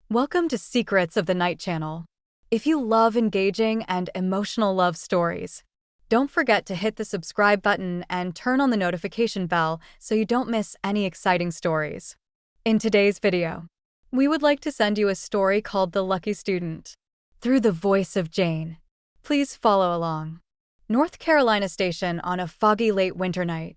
Welcome to Secrets of the Night Channel. If you love engaging and emotional love stories, don't forget to hit the subscribe button and turn on the notification bell so you don't miss any exciting stories. In today's video, we would like to send you a story called The Lucky Student, through the voice of Jane. Please follow along. North Carolina Station on a foggy late winter night.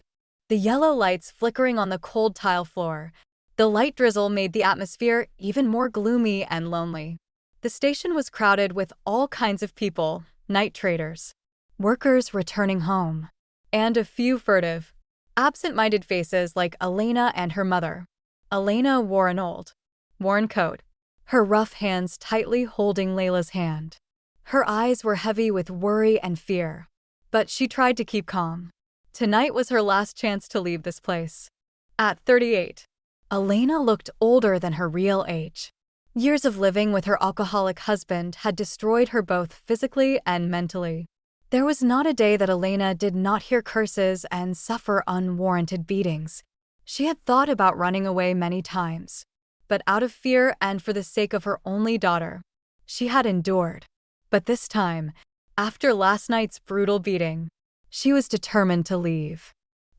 The yellow lights flickering on the cold tile floor. The light drizzle made the atmosphere even more gloomy and lonely. The station was crowded with all kinds of people, night traders, workers returning home, and a few furtive, absent-minded faces like Elena and her mother. Elena wore an old, worn coat, her rough hands tightly holding Layla's hand. Her eyes were heavy with worry and fear, but she tried to keep calm. Tonight was her last chance to leave this place. At 38, Elena looked older than her real age. Years of living with her alcoholic husband had destroyed her both physically and mentally. There was not a day that Elena did not hear curses and suffer unwarranted beatings. She had thought about running away many times, but out of fear and for the sake of her only daughter, she had endured. But this time, after last night's brutal beating, she was determined to leave.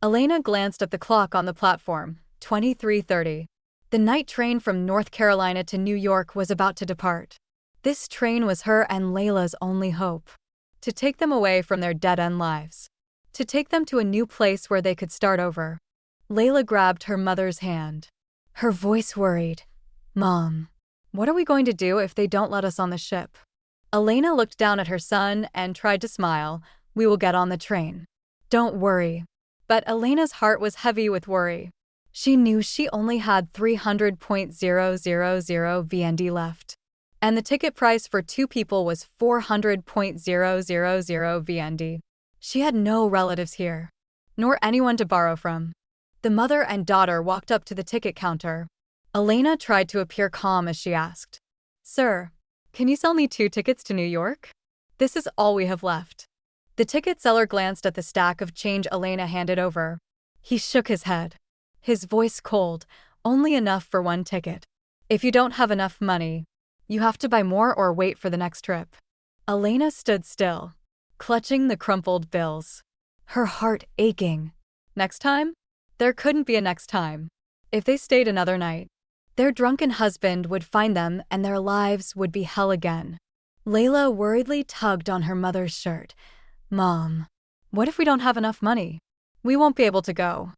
Elena glanced at the clock on the platform. 23:30. The night train from North Carolina to New York was about to depart. This train was her and Layla's only hope. To take them away from their dead-end lives. To take them to a new place where they could start over. Layla grabbed her mother's hand. Her voice worried. "Mom, what are we going to do if they don't let us on the ship?" Elena looked down at her son and tried to smile. "We will get on the train. Don't worry." But Elena's heart was heavy with worry. She knew she only had 300.000 VND left, and the ticket price for two people was 400.000 VND. She had no relatives here, nor anyone to borrow from. The mother and daughter walked up to the ticket counter. Elena tried to appear calm as she asked, "Sir, can you sell me 2 tickets to New York? This is all we have left." The ticket seller glanced at the stack of change Elena handed over. He shook his head. His voice cold, "Only enough for 1 ticket. If you don't have enough money, you have to buy more or wait for the next trip." Elena stood still, clutching the crumpled bills, her heart aching. Next time? There couldn't be a next time. If they stayed another night, their drunken husband would find them and their lives would be hell again. Layla worriedly tugged on her mother's shirt. "Mom, what if we don't have enough money? We won't be able to go."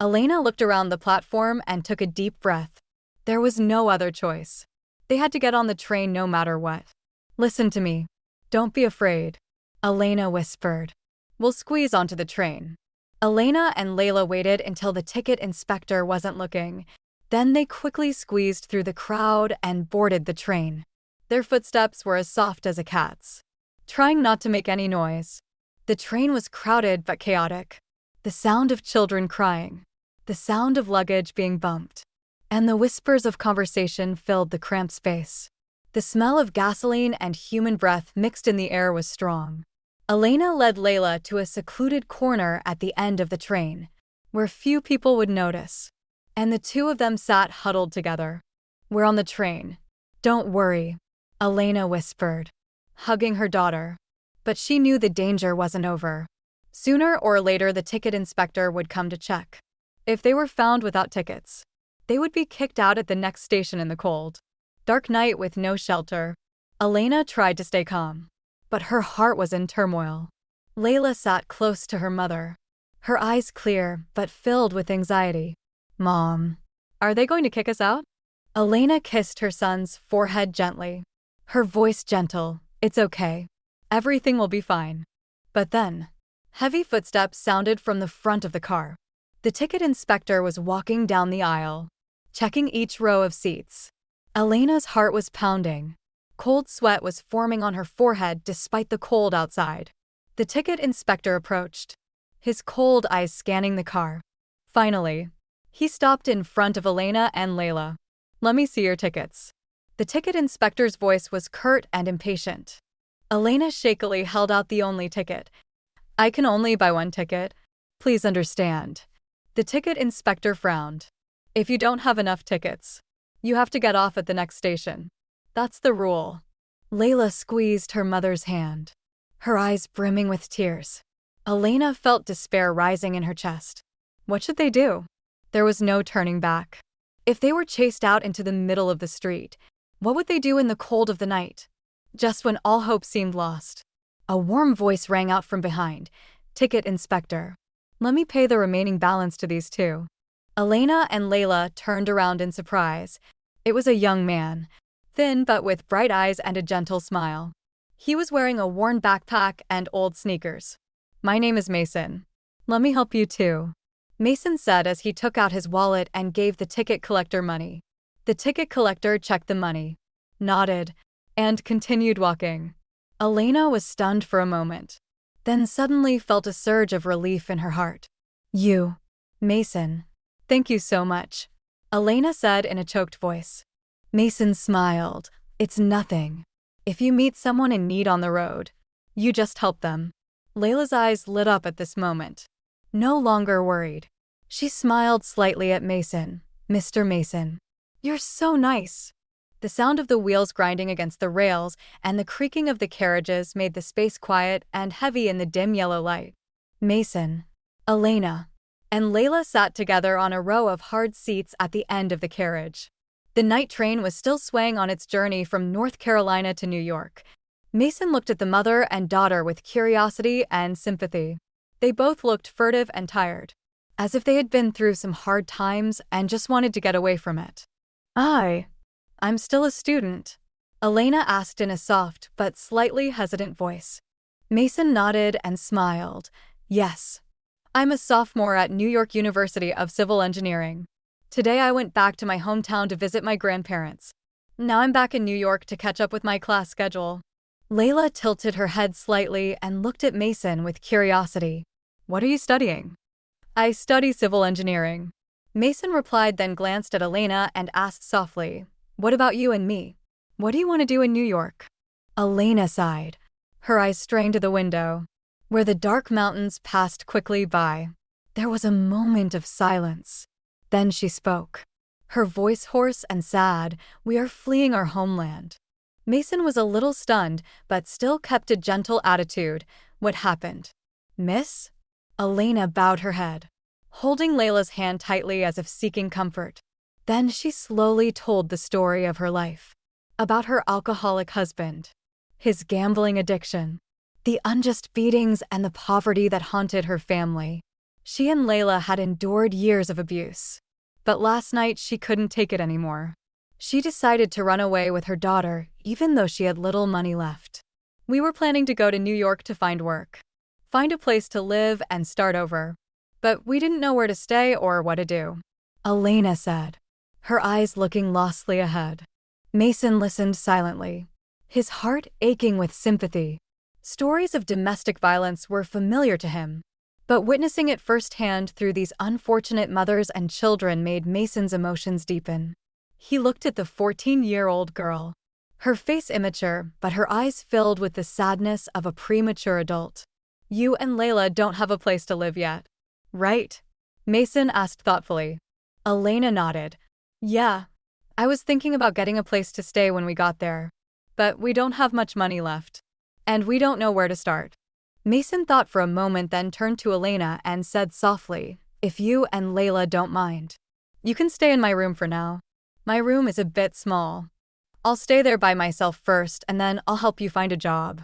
Elena looked around the platform and took a deep breath. There was no other choice. They had to get on the train no matter what. "Listen to me. Don't be afraid," Elena whispered. "We'll squeeze onto the train." Elena and Layla waited until the ticket inspector wasn't looking. Then they quickly squeezed through the crowd and boarded the train. Their footsteps were as soft as a cat's, trying not to make any noise. The train was crowded but chaotic. The sound of children crying, the sound of luggage being bumped, and the whispers of conversation filled the cramped space. The smell of gasoline and human breath mixed in the air was strong. Elena led Layla to a secluded corner at the end of the train, where few people would notice, and the two of them sat huddled together. "We're on the train. Don't worry," Elena whispered, hugging her daughter. But she knew the danger wasn't over. Sooner or later, the ticket inspector would come to check. If they were found without tickets, they would be kicked out at the next station in the cold, dark night with no shelter. Elena tried to stay calm, but her heart was in turmoil. Layla sat close to her mother, her eyes clear but filled with anxiety. "Mom, are they going to kick us out?" Elena kissed her son's forehead gently, her voice gentle. "It's okay. Everything will be fine." But then, heavy footsteps sounded from the front of the car. The ticket inspector was walking down the aisle, checking each row of seats. Elena's heart was pounding. Cold sweat was forming on her forehead despite the cold outside. The ticket inspector approached, his cold eyes scanning the car. Finally, he stopped in front of Elena and Layla. "Let me see your tickets." The ticket inspector's voice was curt and impatient. Elena shakily held out the only ticket. "I can only buy 1 ticket. Please understand." The ticket inspector frowned. "If you don't have enough tickets, you have to get off at the next station." That's the rule. Layla squeezed her mother's hand, her eyes brimming with tears. Elena felt despair rising in her chest. What should they do? There was no turning back. If they were chased out into the middle of the street, what would they do in the cold of the night? Just when all hope seemed lost, a warm voice rang out from behind. Ticket inspector. Let me pay the remaining balance to these two. Elena and Layla turned around in surprise. It was a young man, thin but with bright eyes and a gentle smile. He was wearing a worn backpack and old sneakers. My name is Mason. Let me help you too, Mason said as he took out his wallet and gave the ticket collector money. The ticket collector checked the money, nodded, and continued walking. Elena was stunned for a moment, then suddenly felt a surge of relief in her heart. You, Mason. Thank you so much, Elena said in a choked voice. Mason smiled. It's nothing. If you meet someone in need on the road, you just help them. Layla's eyes lit up at this moment. No longer worried, she smiled slightly at Mason. Mr. Mason, you're so nice. The sound of the wheels grinding against the rails and the creaking of the carriages made the space quiet and heavy in the dim yellow light. Mason, Elena, and Layla sat together on a row of hard seats at the end of the carriage. The night train was still swaying on its journey from North Carolina to New York. Mason looked at the mother and daughter with curiosity and sympathy. They both looked furtive and tired, as if they had been through some hard times and just wanted to get away from it. I'm still a student, Elena asked in a soft but slightly hesitant voice. Mason nodded and smiled. Yes, I'm a sophomore at New York University of Civil Engineering. Today I went back to my hometown to visit my grandparents. Now I'm back in New York to catch up with my class schedule. Layla tilted her head slightly and looked at Mason with curiosity. What are you studying? I study civil engineering, Mason replied, then glanced at Elena and asked softly, what about you and me? What do you want to do in New York? Elena sighed, her eyes straying to the window, where the dark mountains passed quickly by. There was a moment of silence. Then she spoke, her voice hoarse and sad. We are fleeing our homeland. Mason was a little stunned, but still kept a gentle attitude. What happened? Miss? Elena bowed her head, holding Layla's hand tightly as if seeking comfort. Then she slowly told the story of her life, about her alcoholic husband, his gambling addiction, the unjust beatings and the poverty that haunted her family. She and Layla had endured years of abuse, but last night she couldn't take it anymore. She decided to run away with her daughter, even though she had little money left. We were planning to go to New York to find work, find a place to live and start over, but we didn't know where to stay or what to do, Elena said, her eyes looking lostly ahead. Mason listened silently, his heart aching with sympathy. Stories of domestic violence were familiar to him, but witnessing it firsthand through these unfortunate mothers and children made Mason's emotions deepen. He looked at the 14-year-old girl, her face immature, but her eyes filled with the sadness of a premature adult. You and Layla don't have a place to live yet, right? Mason asked thoughtfully. Elena nodded. Yeah, I was thinking about getting a place to stay when we got there, but we don't have much money left, and we don't know where to start. Mason thought for a moment, then turned to Elena and said softly, if you and Layla don't mind, you can stay in my room for now. My room is a bit small. I'll stay there by myself first, and then I'll help you find a job.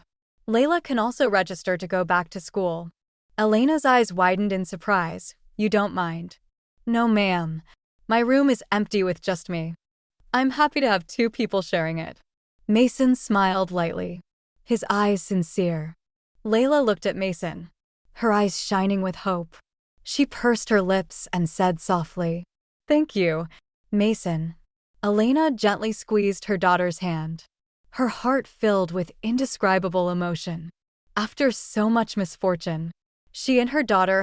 Layla can also register to go back to school. Elena's eyes widened in surprise. You don't mind? No, ma'am. My room is empty with just me. I'm happy to have two people sharing it. Mason smiled lightly, his eyes sincere. Layla looked at Mason, her eyes shining with hope. She pursed her lips and said softly, thank you, Mason. Elena gently squeezed her daughter's hand, her heart filled with indescribable emotion. After so much misfortune, she and her daughter had